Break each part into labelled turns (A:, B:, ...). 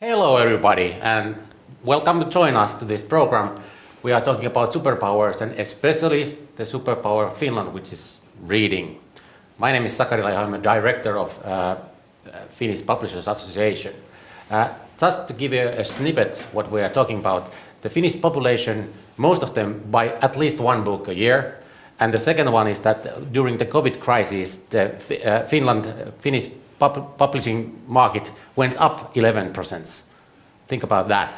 A: Hello everybody and welcome to join us to this program. We are talking about superpowers and especially the superpower of Finland, which is reading. My name is Sakari Laiho, I'm a director of Finnish Publishers Association. Just to give you a snippet what we are talking about, the Finnish population, most of them buy at least one book a year. And the second one is that during the COVID crisis, the Finnish publishing market went up 11%. Think about that.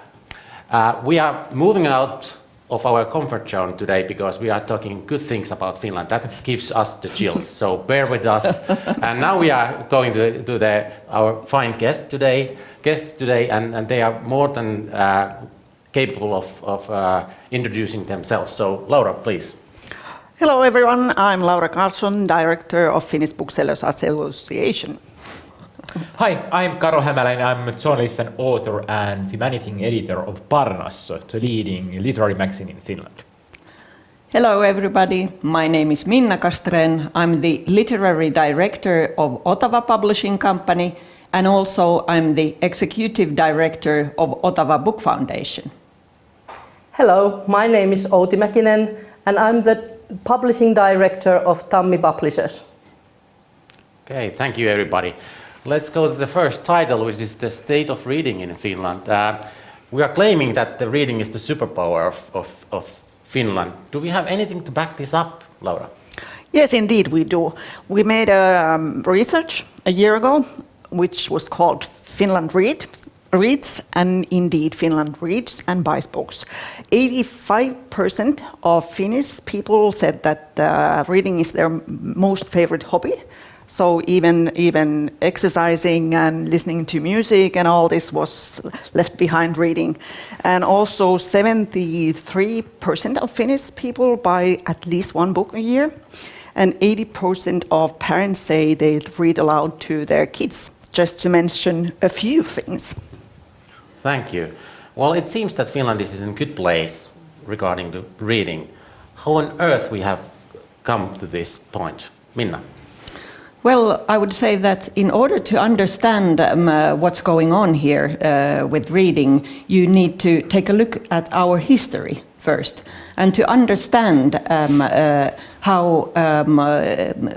A: We are moving out of our comfort zone today because we are talking good things about Finland. That gives us the chills, so bear with us. And now we are going to our fine guests today, and they are more than capable of introducing themselves. So Laura, please.
B: Hello everyone, I'm Laura Carlsson, Director of Finnish Booksellers Association.
C: Hi, I'm Karo Hämäläinen. I'm a journalist and author and the managing editor of Parnasso, the leading literary magazine in Finland.
D: Hello everybody, my name is Minna Kastren. I'm the literary director of Ottawa Publishing Company and also I'm the executive director of Ottawa Book Foundation.
E: Hello, my name is Outi Mäkinen and I'm the publishing director of Tammi Publishers.
A: Okay, thank you everybody. Let's go to the first title, which is the state of reading in Finland. We are claiming that the reading is the superpower of Finland. Do we have anything to back this up, Laura?
B: Yes, indeed we do. We made a research a year ago, which was called Finland Reads, and indeed Finland reads and buys books. 85% of Finnish people said that reading is their most favorite hobby. So even exercising and listening to music and all this was left behind reading. And also 73% of Finnish people buy at least one book a year. And 80% of parents say they read aloud to their kids, just to mention a few things.
A: Thank you. Well, it seems that Finland is in a good place regarding the reading. How on earth we have come to this point? Minna?
D: Well, I would say that in order to understand what's going on here with reading, you need to take a look at our history first and to understand how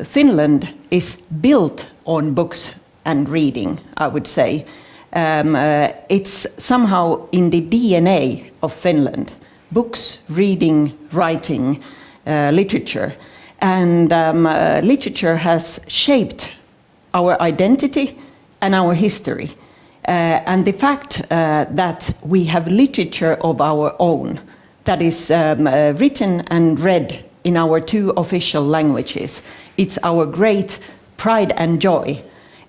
D: Finland is built on books and reading, I would say. It's somehow in the DNA of Finland, books, reading, writing, literature. And literature has shaped our identity and our history. And the fact that we have literature of our own that is written and read in our two official languages, it's our great pride and joy.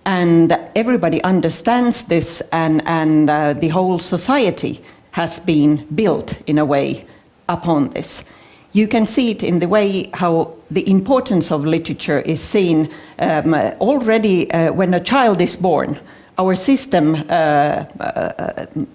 D: And everybody understands this and the whole society has been built in a way upon this. You can see it in the way how the importance of literature is seen already when a child is born. Our system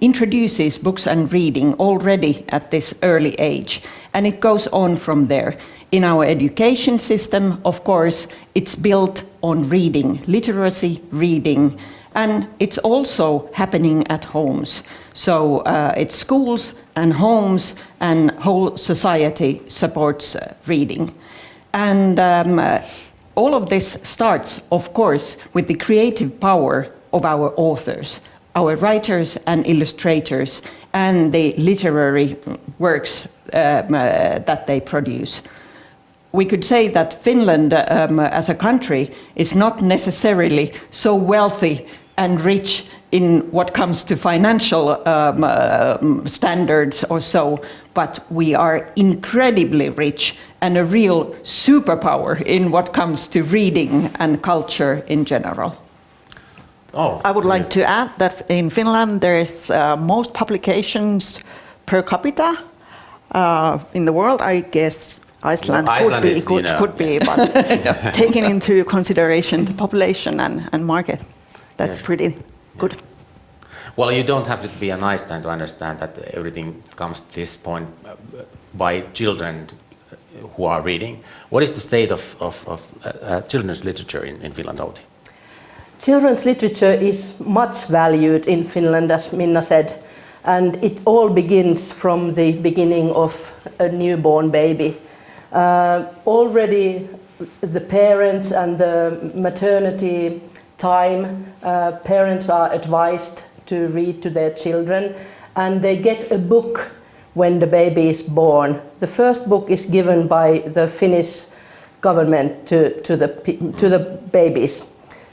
D: introduces books and reading already at this early age, and it goes on from there. In our education system, of course, it's built on reading, literacy, reading, and it's also happening at homes. So it's schools and homes and whole society supports reading. And all of this starts, of course, with the creative power of our authors, our writers and illustrators, and the literary works that they produce. We could say that Finland as a country is not necessarily so wealthy and rich in what comes to financial standards or so, but we are incredibly rich and a real superpower in what comes to reading and culture in general.
A: Oh,
B: I would like to add that in Finland there is most publications per capita in the world. I guess Iceland could be, but taking into consideration the population and market, that's pretty good.
A: Well, you don't have to be an Einstein to understand that everything comes to this point by children who are reading. What is the state of children's literature in Finland, Outi?
E: children's literature is much valued in Finland, as Minna said, and it all begins from the beginning of a newborn baby. Already the parents and the maternity time, parents are advised to read to their children, and they get a book when the baby is born. The first book is given by the Finnish government to the babies.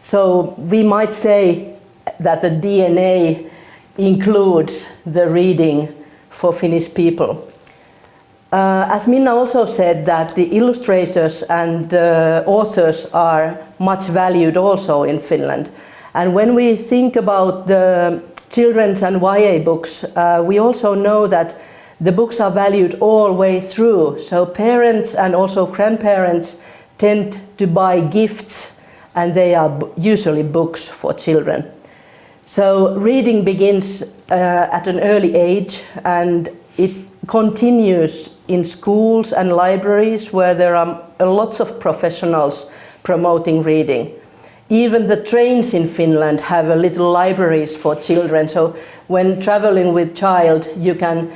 E: So we might say that the DNA includes the reading for Finnish people. As Minna also said, that the illustrators and authors are much valued also in Finland. And when we think about the children's and YA books, we also know that the books are valued all the way through. So parents and also grandparents tend to buy gifts, and they are usually books for children. So reading begins at an early age, and it continues in schools and libraries where there are lots of professionals promoting reading. Even the trains in Finland have a little libraries for children, so when traveling with child you can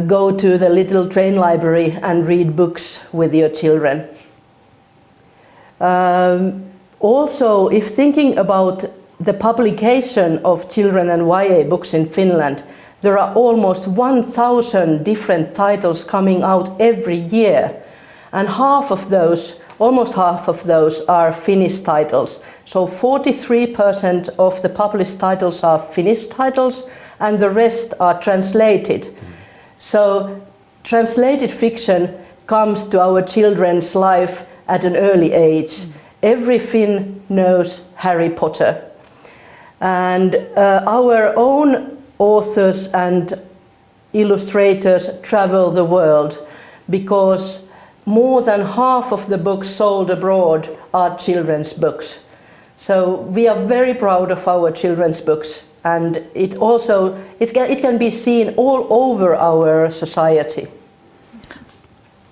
E: go to the little train library and read books with your children. Also, if thinking about the publication of children and YA books in Finland, there are almost 1,000 different titles coming out every year, and almost half of those are Finnish titles. So 43% of the published titles are Finnish titles, and the rest are translated. So translated fiction comes to our children's life at an early age. Every Finn knows Harry Potter. And our own authors and illustrators travel the world, because more than half of the books sold abroad are children's books. So we are very proud of our children's books, and it can be seen all over our society.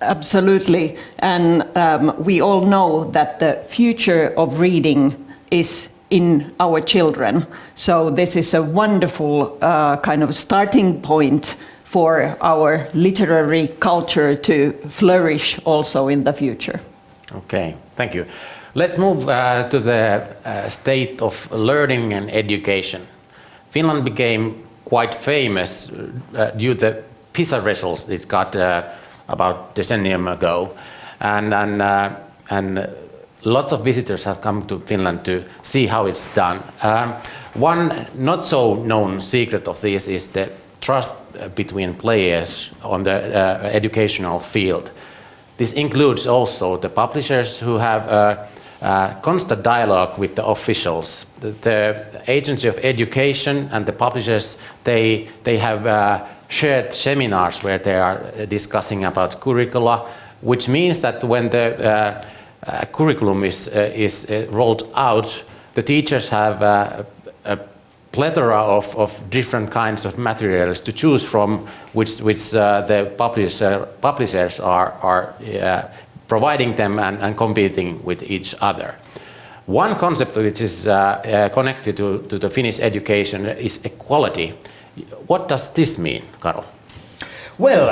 D: Absolutely, and we all know that the future of reading is in our children. So this is a wonderful kind of starting point for our literary culture to flourish also in the future.
A: Okay, thank you. Let's move to the state of learning and education. Finland became quite famous due to the PISA results it got about a decennium ago, and lots of visitors have come to Finland to see how it's done. One not so known secret of this is the trust between players on the educational field. This includes also the publishers who have constant dialogue with the officials. The Agency of Education and the publishers, they have shared seminars where they are discussing about curricula, which means that when the curriculum is rolled out, the teachers have a plethora of different kinds of materials to choose from, which the publishers are providing them and competing with each other. One concept which is connected to the Finnish education is equality. What does this mean, Karo?
C: Well,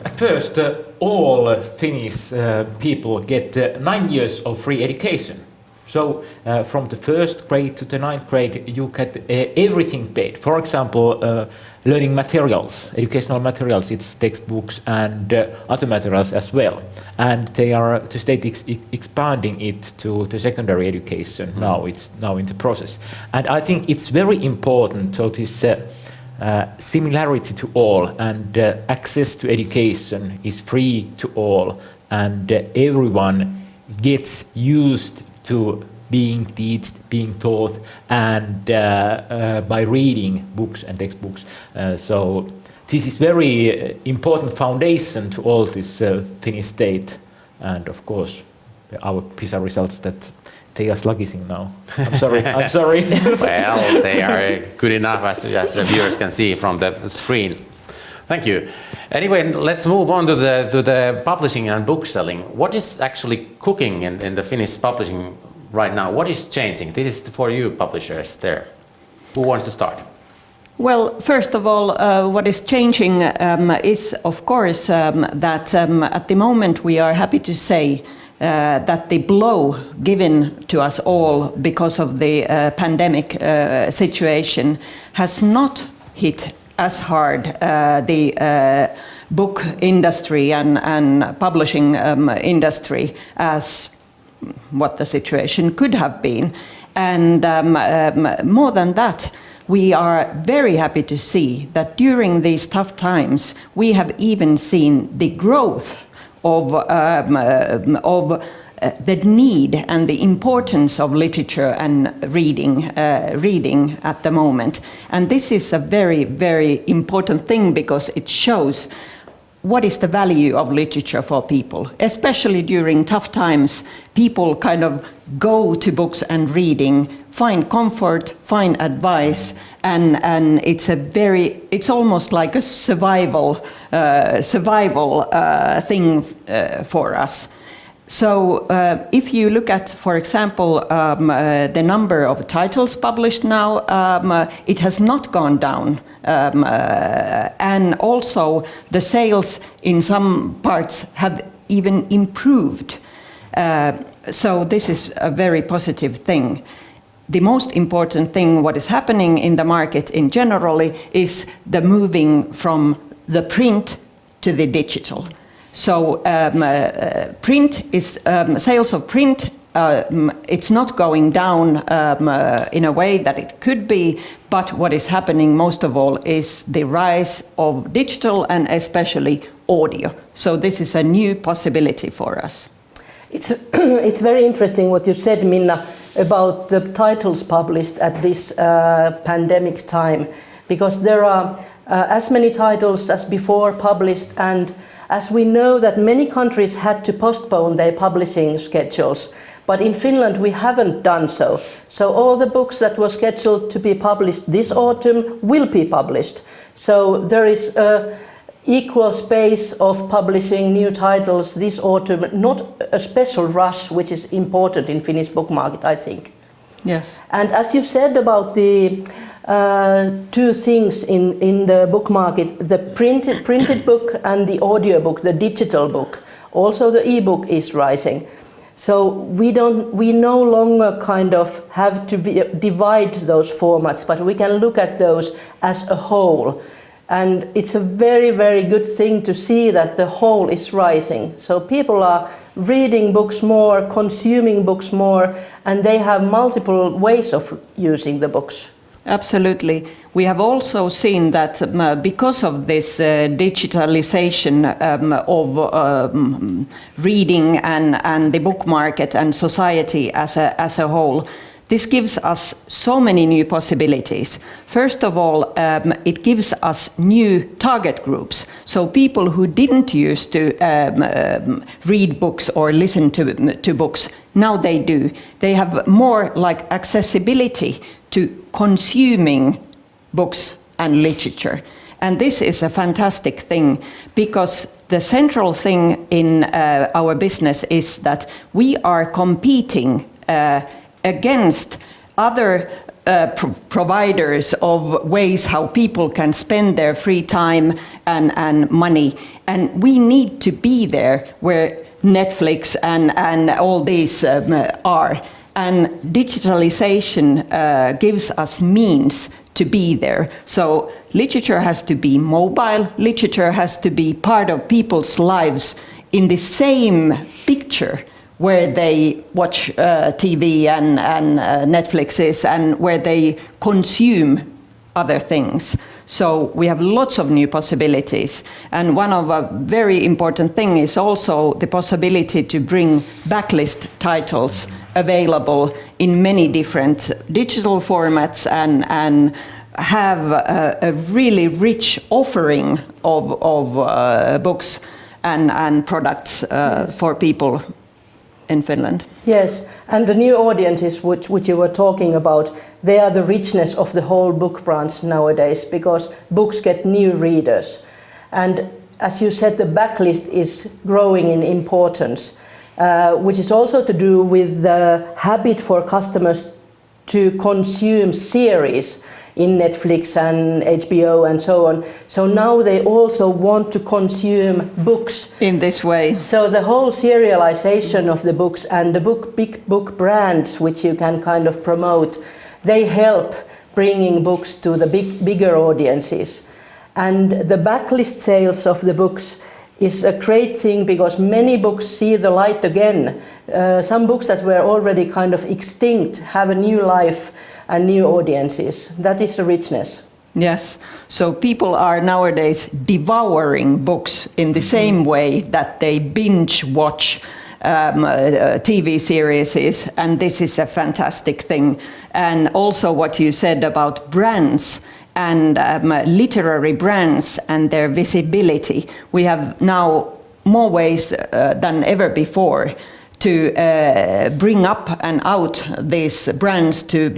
C: at first, all Finnish people get 9 years of free education. So from the first grade to the 9th grade, you get everything paid. For example, learning materials, educational materials, it's textbooks and other materials as well. And the state is expanding it to the secondary education. Now it's in the process. And I think it's very important, so this similarity to all, and access to education is free to all, and everyone gets used to being taught, and by reading books and textbooks. So this is very important foundation to all this Finnish state, and of course our PISA results that take us lucky now. I'm sorry.
A: Well, they are good enough as the viewers can see from the screen. Thank you. Anyway, let's move on to the publishing and bookselling. What is actually cooking in the Finnish publishing right now? What is changing? This is for you publishers there. Who wants to start?
D: Well, first of all, what is changing is, of course, that at the moment we are happy to say that the blow given to us all because of the pandemic situation has not hit as hard the book industry and publishing industry as what the situation could have been. And more than that, we are very happy to see that during these tough times, we have even seen the growth of the need and the importance of literature and reading at the moment. And this is a very, very important thing because it shows what is the value of literature for people. Especially during tough times, people kind of go to books and reading, find comfort, find advice, and it's almost like a survival thing for us. So if you look at, for example, the number of titles published now, it has not gone down. And also the sales in some parts have even improved. So this is a very positive thing. The most important thing, what is happening in the market in generally, is the moving from the print to the digital. So print is sales of print. It's not going down in a way that it could be, but what is happening most of all is the rise of digital and especially audio. So this is a new possibility for us.
E: It's very interesting what you said, Minna, about the titles published at this pandemic time, because there are as many titles as before published, and as we know that many countries had to postpone their publishing schedules, but in Finland we haven't done so. So all the books that were scheduled to be published this autumn will be published. So there is a equal space of publishing new titles this autumn, not a special rush, which is important in Finnish book market, I think.
D: Yes.
E: And as you said about the two things in the book market, the printed book and the audio book, the digital book, also the e-book is rising. So we no longer kind of have to divide those formats, but we can look at those as a whole. And it's a very, very good thing to see that the whole is rising. So people are reading books more, consuming books more, and they have multiple ways of using the books.
D: Absolutely. We have also seen that because of this digitalization of reading and the book market and society as a whole, this gives us so many new possibilities. First of all, it gives us new target groups. So people who didn't used to read books or listen to books, now they do. They have more like accessibility to consuming books and literature. And this is a fantastic thing, because the central thing in our business is that we are competing against other providers of ways how people can spend their free time and money. And we need to be there where Netflix and all these are. And digitalization gives us means to be there. So literature has to be mobile, literature has to be part of people's lives in the same picture where they watch TV and Netflix is, and where they consume other things. So we have lots of new possibilities. And one of a very important thing is also the possibility to bring backlist titles available in many different digital formats and have a really rich offering of books and products for people in Finland.
E: Yes, and the new audiences which you were talking about, they are the richness of the whole book branch nowadays, because books get new readers. And as you said, the backlist is growing in importance. which is also to do with the habit for customers to consume series in Netflix and HBO and so on. So now they also want to consume books
D: In this way.
E: so the whole serialization of the books and the big book brands, which you can kind of promote, they help bringing books to the bigger audiences. And the backlist sales of the books is a great thing because many books see the light again. Some books that were already kind of extinct have a new life and new audiences. That is the richness.
D: Yes, so people are nowadays devouring books in the same way that they binge watch TV series, and this is a fantastic thing. And also what you said about brands and literary brands and their visibility. We have now more ways than ever before to bring up and out these brands, to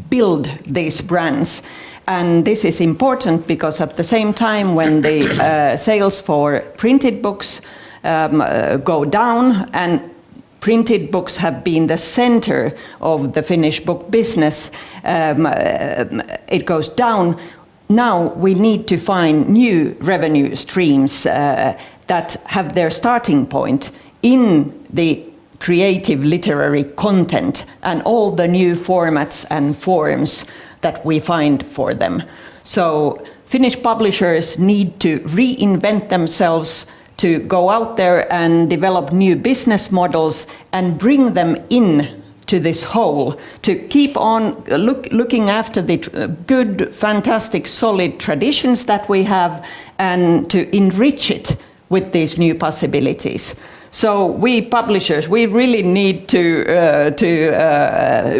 D: build these brands. And this is important because at the same time when the sales for printed books go down, and printed books have been the center of the Finnish book business, it goes down. Now we need to find new revenue streams that have their starting point in the creative literary content and all the new formats and forms that we find for them. So Finnish publishers need to reinvent themselves, to go out there and develop new business models and bring them in to this whole, to keep on looking after the good, fantastic, solid traditions that we have and to enrich it with these new possibilities. So we publishers, we really need to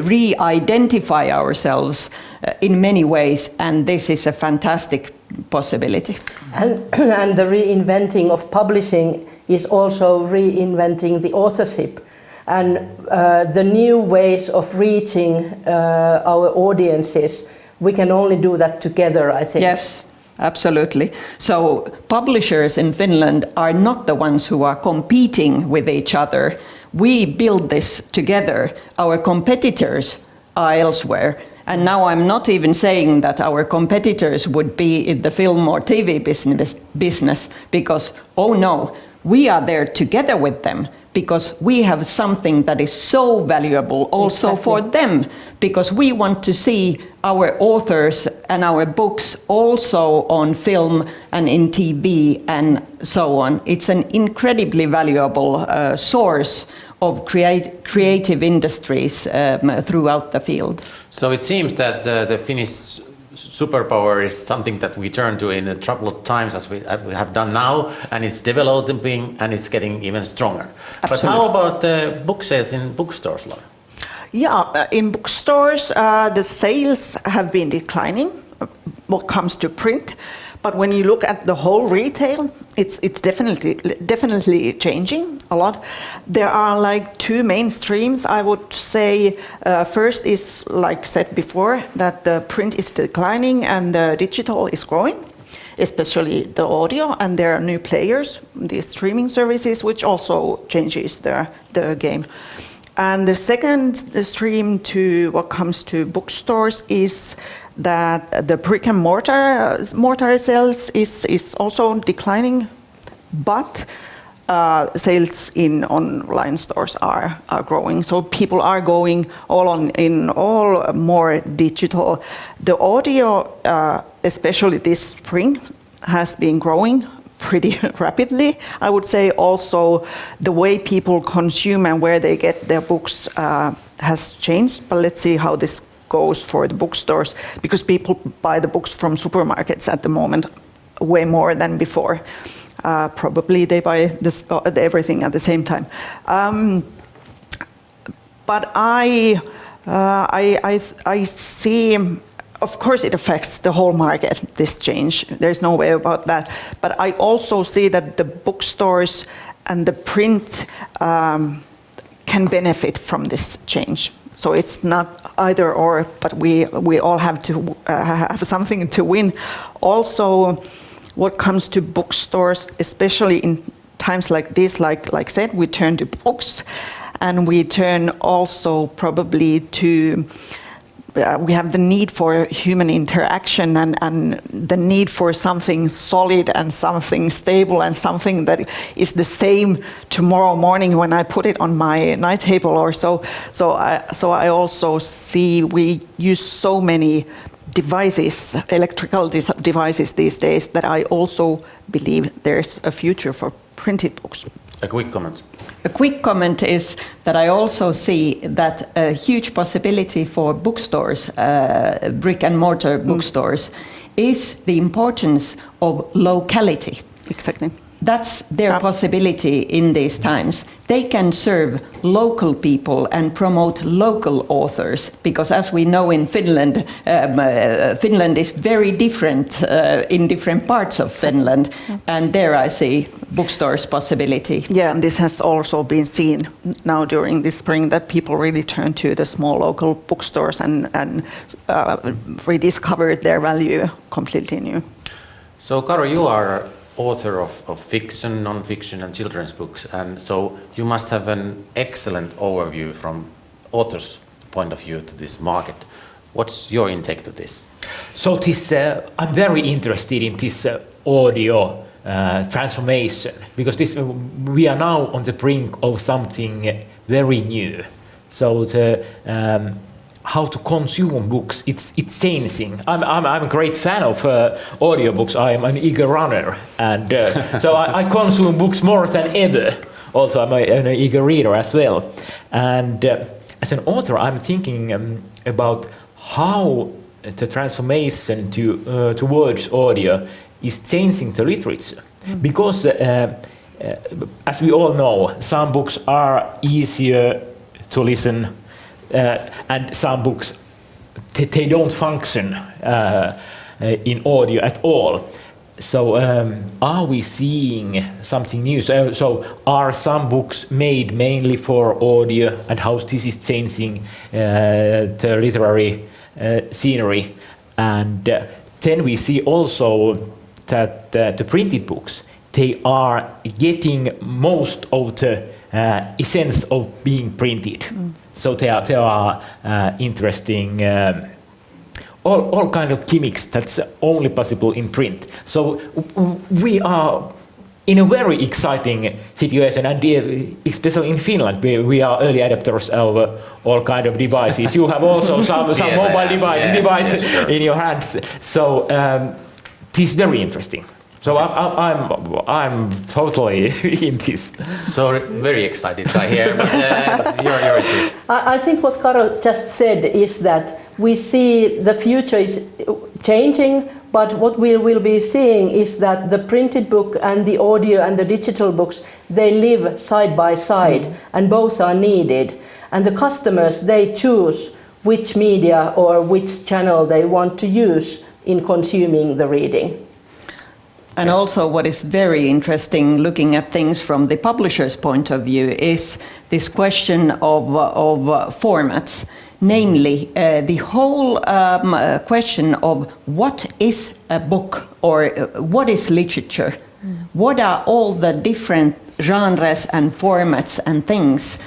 D: re-identify ourselves in many ways, and this is a fantastic possibility.
E: And the reinventing of publishing is also reinventing the authorship and the new ways of reaching our audiences. We can only do that together, I think.
D: Yes. Absolutely. So publishers in Finland are not the ones who are competing with each other. We build this together. Our competitors are elsewhere. And now I'm not even saying that our competitors would be in the film or TV business because, oh no, we are there together with them because we have something that is so valuable also
E: Exactly.
D: for them, because we want to see our authors and our books also on film and in TV and so on. It's an incredibly valuable source of creative industries throughout the field.
A: So it seems that the Finnish superpower is something that we turn to in troubled times, as we have done now, and it's developing and it's getting even stronger.
D: Absolutely.
A: But how about book sales in bookstores, Laura?
B: Yeah, in bookstores, the sales have been declining what comes to print. But when you look at the whole retail, it's definitely changing a lot. There are like two main streams, I would say. First is, like said before, that the print is declining and the digital is growing, especially the audio, and there are new players, the streaming services, which also changes the game. And the second stream to what comes to bookstores is that the brick and mortar sales is also declining, but sales in online stores are growing. So people are going all more digital. The audio, especially this spring, has been growing pretty rapidly. I would say also the way people consume and where they get their books has changed, but let's see how this goes for the bookstores, because people buy the books from supermarkets at the moment way more than before. Probably they buy everything at the same time. But I see, of course it affects the whole market, this change. There's no way about that. But I also see that the bookstores and the print can benefit from this change. So it's not either or, but we all have to have something to win. Also, what comes to bookstores, especially in times like this, like said, we turn to books, and we turn also probably to. We have the need for human interaction and the need for something solid and something stable and something that is the same tomorrow morning when I put it on my night table or so. So I also see we use so many devices, electrical devices these days, that I also believe there's a future for printed books.
A: A quick comment.
D: A quick comment is that I also see that a huge possibility for bookstores, brick and mortar bookstores, is the importance of locality.
B: Exactly.
D: That's their possibility in these times. They can serve local people and promote local authors, because as we know in Finland, Finland is very different in different parts of Finland, and there I see bookstores' possibility.
B: Yeah, and this has also been seen now during this spring, that people really turn to the small local bookstores and rediscovered their value completely new.
A: So, Karo, you are author of fiction, non-fiction, and children's books, and so you must have an excellent overview from author's point of view to this market. What's your intake to this?
C: So this, I'm very interested in this audio transformation, because this, we are now on the brink of something very new. So the how to consume books, it's changing. I'm a great fan of audiobooks. I'm an eager runner, and so I consume books more than ever. Also, I'm an eager reader as well. And as an author, I'm thinking about how the transformation towards audio is changing the literature. Because as we all know, some books are easier to listen, and some books they don't function in audio at all. So are we seeing something new? So are some books made mainly for audio, and how this is changing the literary scenery? And then we see also that the printed books, they are getting most of the essence of being printed. So there are interesting all kind of gimmicks that's only possible in print. So we are in a very exciting situation, and especially in Finland, we are early adopters of all kind of devices. You have also some
A: Yes,
C: mobile device
A: sure.
C: in your hands. So this is very interesting. So I'm totally in this.
A: So very excited I hear. But you're too.
E: I think what Karo just said is that we see the future is changing, but what we will be seeing is that the printed book and the audio and the digital books, they live side by side, and both are needed. And the customers, they choose which media or which channel they want to use in consuming the reading.
D: And also what is very interesting looking at things from the publisher's point of view is this question of formats, namely the whole question of what is a book or what is literature? What are all the different genres and formats and things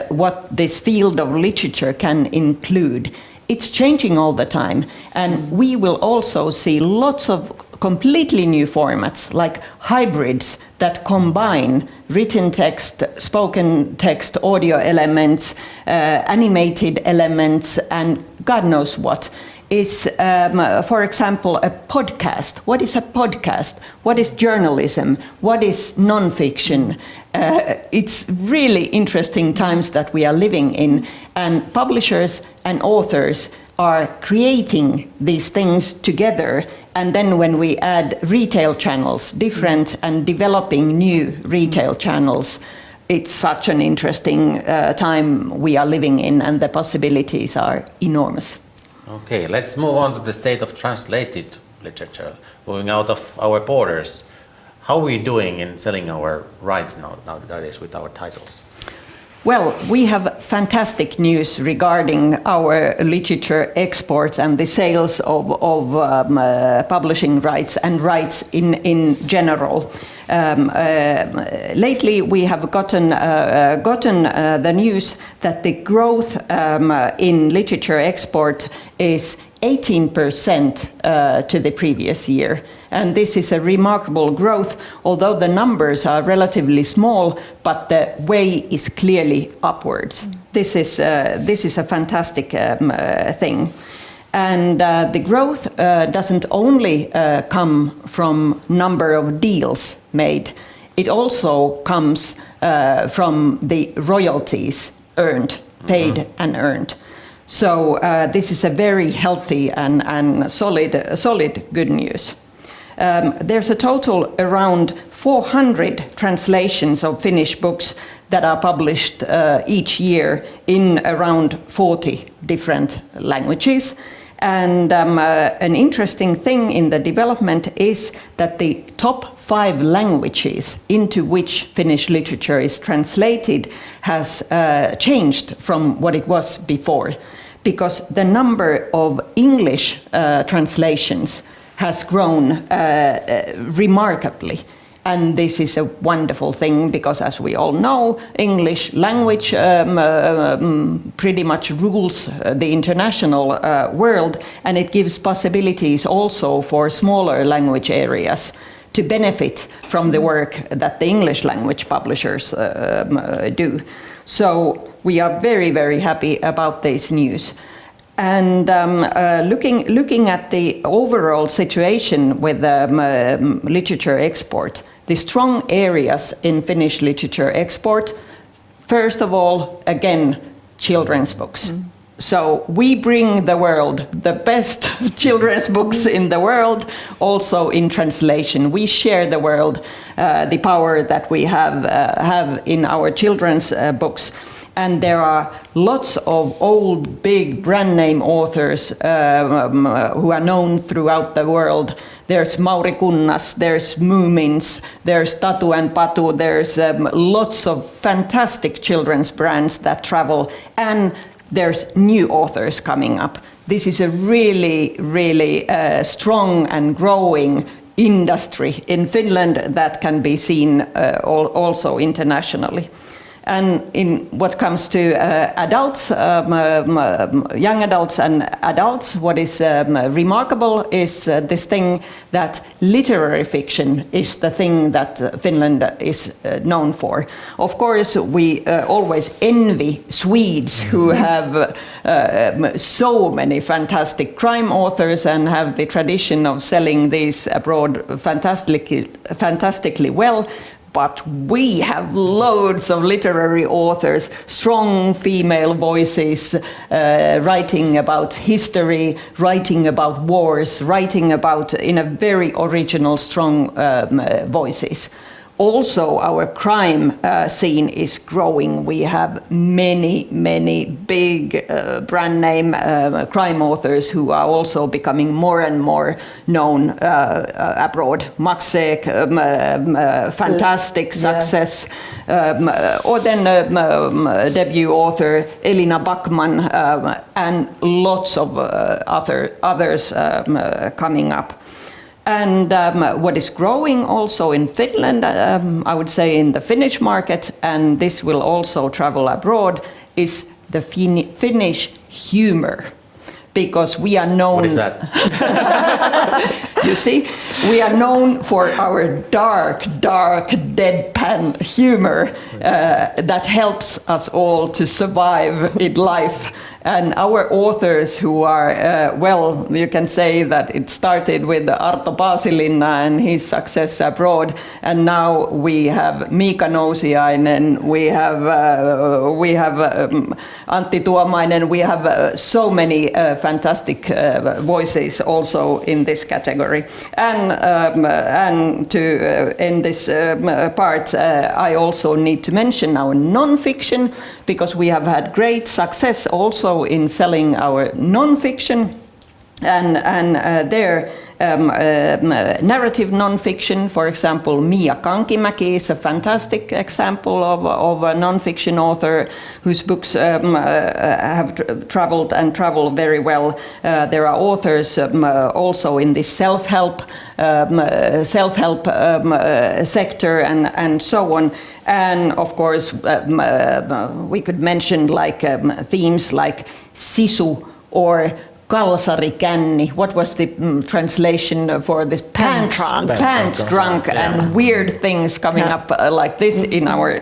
D: what this field of literature can include? It's changing all the time, and we will also see lots of completely new formats, like hybrids that combine written text, spoken text, audio elements, animated elements, and God knows what. Is, for example, a podcast. What is a podcast? What is journalism? What is non-fiction? It's really interesting times that we are living in, and publishers and authors are creating these things together, and then when we add retail channels, different and developing new retail channels, it's such an interesting time we are living in, and the possibilities are enormous.
A: Okay, let's move on to the state of translated literature, moving out of our borders. How are we doing in selling our rights nowadays with our titles?
D: Well, we have fantastic news regarding our literature exports and the sales of publishing rights and rights in general. Lately, we have gotten the news that the growth in literature export is 18% to the previous year. And this is a remarkable growth, although the numbers are relatively small, but the way is clearly upwards. This is a fantastic thing. And the growth doesn't only come from number of deals made, it also comes from the royalties earned, paid and earned. So this is a very healthy and solid good news. There's a total around 400 translations of Finnish books that are published each year in around 40 different languages. And an interesting thing in the development is that the top 5 languages into which Finnish literature is translated has changed from what it was before, because the number of English translations has grown remarkably. And this is a wonderful thing because, as we all know, English language pretty much rules the international world, and it gives possibilities also for smaller language areas to benefit from the work that the English language publishers do. So we are very, very happy about this news. And looking at the overall situation with literature export, the strong areas in Finnish literature export, first of all, again, children's books. So we bring the world the best children's books in the world, also in translation. We share the world the power that we have in our children's books. And there are lots of old, big brand name authors who are known throughout the world. There's Mauri Kunnas, there's Moomins, there's Tatu and Patu, there's lots of fantastic children's brands that travel, and there's new authors coming up. This is a really, really strong and growing industry in Finland that can be seen also internationally. And in what comes to adults, young adults and adults, what is remarkable is this thing that literary fiction is the thing that Finland is known for. Of course, we always envy Swedes who have so many fantastic crime authors and have the tradition of selling these abroad fantastically well. But we have loads of literary authors, strong female voices, writing about history, writing about wars, writing about in a very original, strong voices. Also, our crime scene is growing. We have many big brand name crime authors who are also becoming more and more known abroad. Maksek, fantastic success. Or then debut author Elina Backman and lots of others coming up. And what is growing also in Finland, I would say in the Finnish market, and this will also travel abroad, is the Finnish humor. Because we are known...
A: What is that?
D: You see, we are known for our dark, deadpan humor that helps us all to survive in life. And our authors who are, well, you can say that it started with Arto Paasilinna and his success abroad, and now we have Miika Nousiainen, we have Antti Tuomainen, we have so many fantastic voices also in this category. And to end this part, I also need to mention our non-fiction, because we have had great success also in selling our non-fiction. And there, narrative non-fiction, for example, Mia Kankimäki is a fantastic example of a non-fiction author whose books have traveled and travel very well. There are authors also in this self-help sector and so on. And of course, we could mention like themes like sisu or kalsarikänni. What was the translation for this? Pants drunk, and weird things coming up like this in our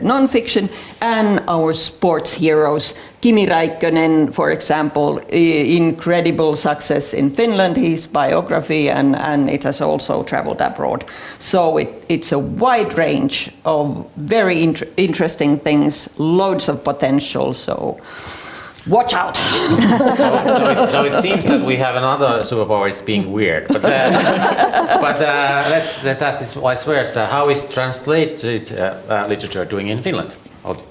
D: non-fiction, and our sports heroes. Kimi Räikkönen, for example, incredible success in Finland, his biography, and it has also traveled abroad. So it's a wide range of very interesting things, loads of potential. So watch out!
A: So it seems that we have another superpower, it's being weird. But let's ask this vice versa. How is translated literature doing in Finland? Outi.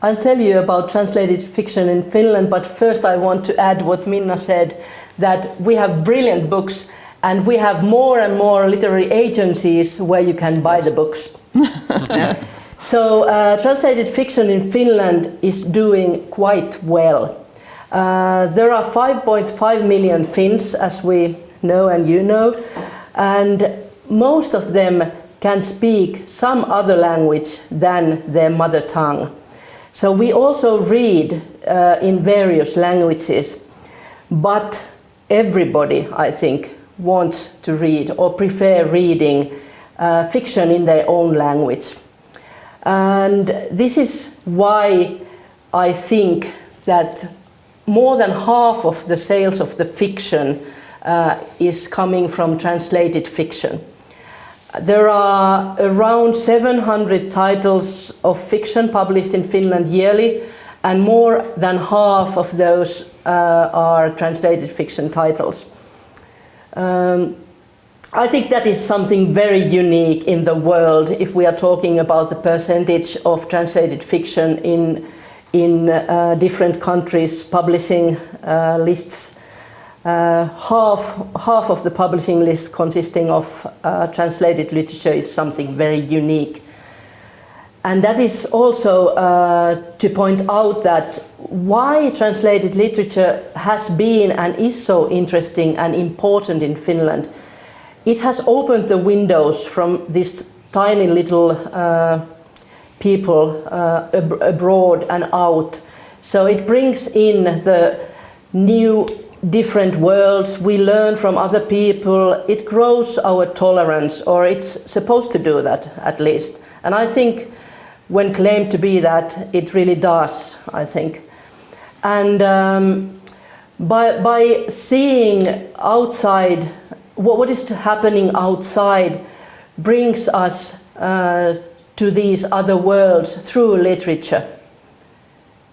E: I'll tell you about translated fiction in Finland, but first I want to add what Minna said, that we have brilliant books and we have more and more literary agencies where you can buy the books. So translated fiction in Finland is doing quite well. There are 5.5 million Finns, as we know and you know, and most of them can speak some other language than their mother tongue. So we also read in various languages, but everybody, I think, wants to read or prefer reading fiction in their own language. And this is why I think that more than half of the sales of the fiction is coming from translated fiction. There are around 700 titles of fiction published in Finland yearly, and more than half of those are translated fiction titles. I think that is something very unique in the world if we are talking about the percentage of translated fiction in different countries publishing lists. Half of the publishing list consisting of translated literature is something very unique. And that is also to point out that why translated literature has been and is so interesting and important in Finland. It has opened the windows from this tiny little people abroad and out. So it brings in the new different worlds, we learn from other people, it grows our tolerance, or it's supposed to do that at least. And I think when claimed to be that, it really does, I think. And by seeing outside, what is happening outside brings us to these other worlds through literature.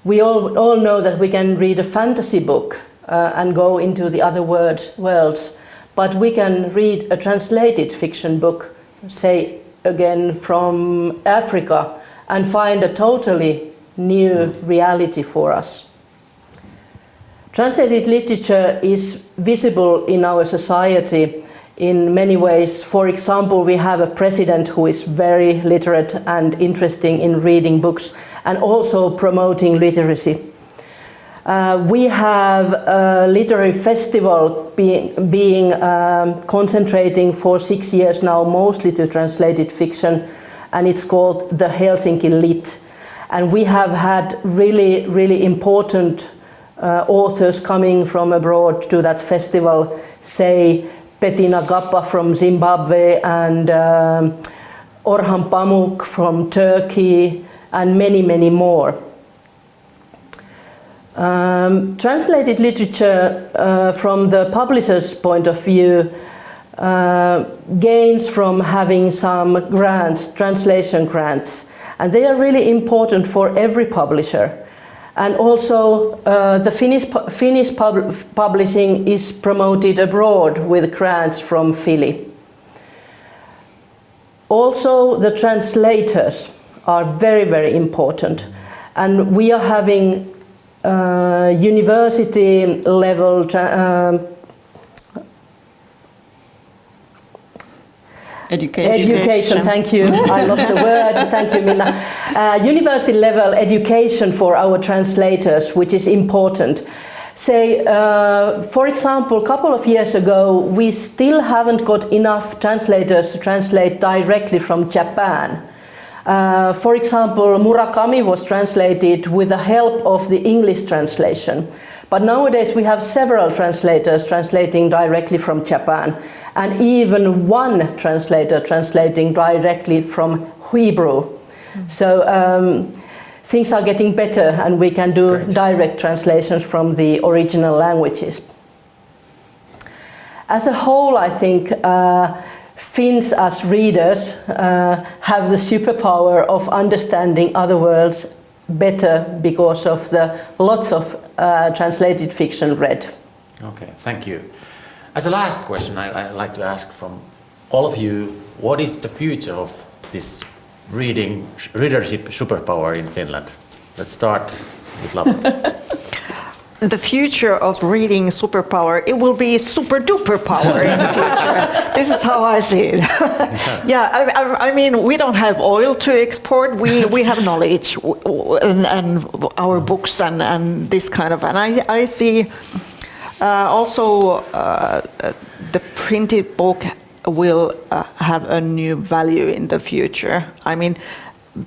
E: We all know that we can read a fantasy book and go into the other worlds, but we can read a translated fiction book, say again from Africa, and find a totally new reality for us. Translated literature is visible in our society in many ways. For example, we have a president who is very literate and interesting in reading books and also promoting literacy. We have a literary festival being concentrating for 6 years now, mostly to translated fiction, and it's called the Helsinki Lit. And we have had really, really important authors coming from abroad to that festival, say Petina Gappa from Zimbabwe and Orhan Pamuk from Turkey, and many, many more. Translated literature from the publisher's point of view gains from having some grants, translation grants, and they are really important for every publisher. And also the Finnish publishing is promoted abroad with grants from Fili. Also the translators are very, very important, and we are having university level Education, thank you. I lost the word. Thank you, Minna. University level education for our translators, which is important. Say, for example, a couple of years ago, we still haven't got enough translators to translate directly from Japan. For example, Murakami was translated with the help of the English translation. But nowadays we have several translators translating directly from Japan, and even one translator translating directly from Hebrew. So things are getting better, and we can do direct translations from the original languages. As a whole, I think Finns as readers have the superpower of understanding other worlds better because of the lots of translated fiction read.
A: Okay, thank you. As a last question, I'd like to ask from all of you, what is the future of this readership superpower in Finland? Let's start with Laura.
B: The future of reading superpower, it will be super duper power in the future. This is how I see it. Yeah, I mean, we don't have oil to export. We have knowledge and our books and this kind of. And I see also the printed book will have a new value in the future. I mean,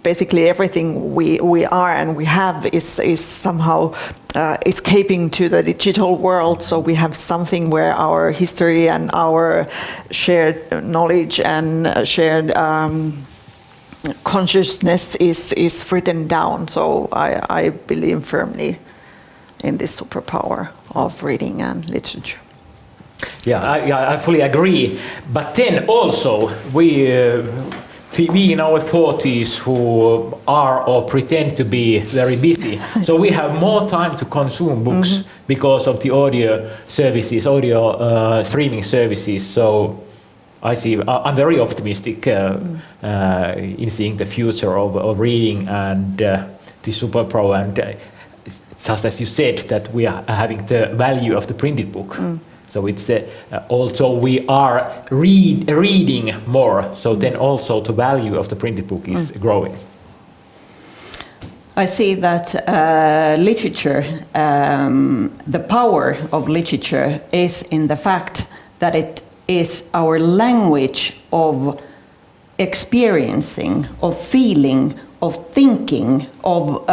B: basically everything we are and we have is somehow escaping to the digital world. So we have something where our history and our shared knowledge and shared consciousness is written down. So I believe firmly in this superpower of reading and literature.
C: Yeah, I fully agree. But then also we in our 40s who are or pretend to be very busy, so we have more time to consume books because of the audio services, audio streaming services. So I'm very optimistic in seeing the future of reading and the superpower, and just as you said, that we are having the value of the printed book. So it's also we are reading more, so then also the value of the printed book is growing.
D: I see that literature, the power of literature is in the fact that it is our language of experiencing, of feeling, of thinking, of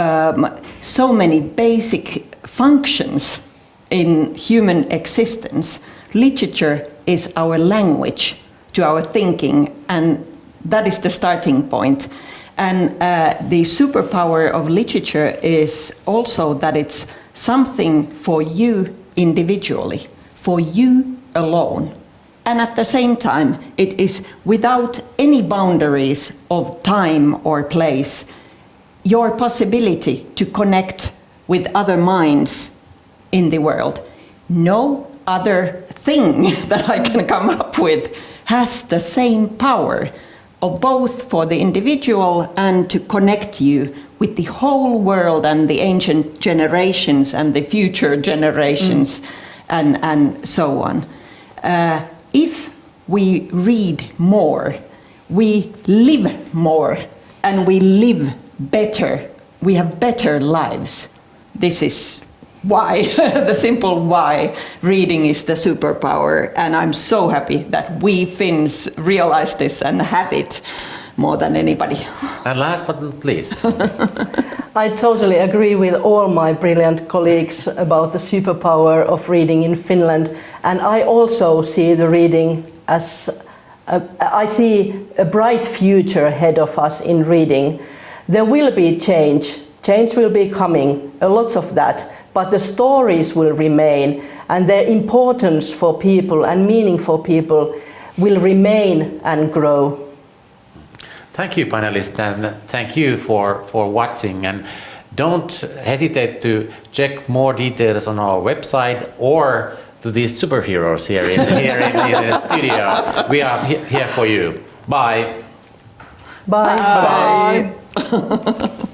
D: so many basic functions in human existence. Literature is our language to our thinking, and that is the starting point. And the superpower of literature is also that it's something for you individually, for you alone. And at the same time, it is without any boundaries of time or place, your possibility to connect with other minds in the world. No other thing that I can come up with has the same power of both for the individual and to connect you with the whole world and the ancient generations and the future generations and so on. If we read more, we live more and we live better. We have better lives. This is why, the simple why, reading is the superpower, and I'm so happy that we Finns realize this and have it more than anybody.
A: And last but not least.
E: I totally agree with all my brilliant colleagues about the superpower of reading in Finland, and I also see the reading as I see a bright future ahead of us in reading. There will be change will be coming, lots of that. But the stories will remain, and their importance for people and meaning for people will remain and grow.
A: Thank you, panelists, and thank you for watching. And don't hesitate to check more details on our website or to these superheroes here in the studio. We are here for you. Bye.
E: Bye.
B: Bye.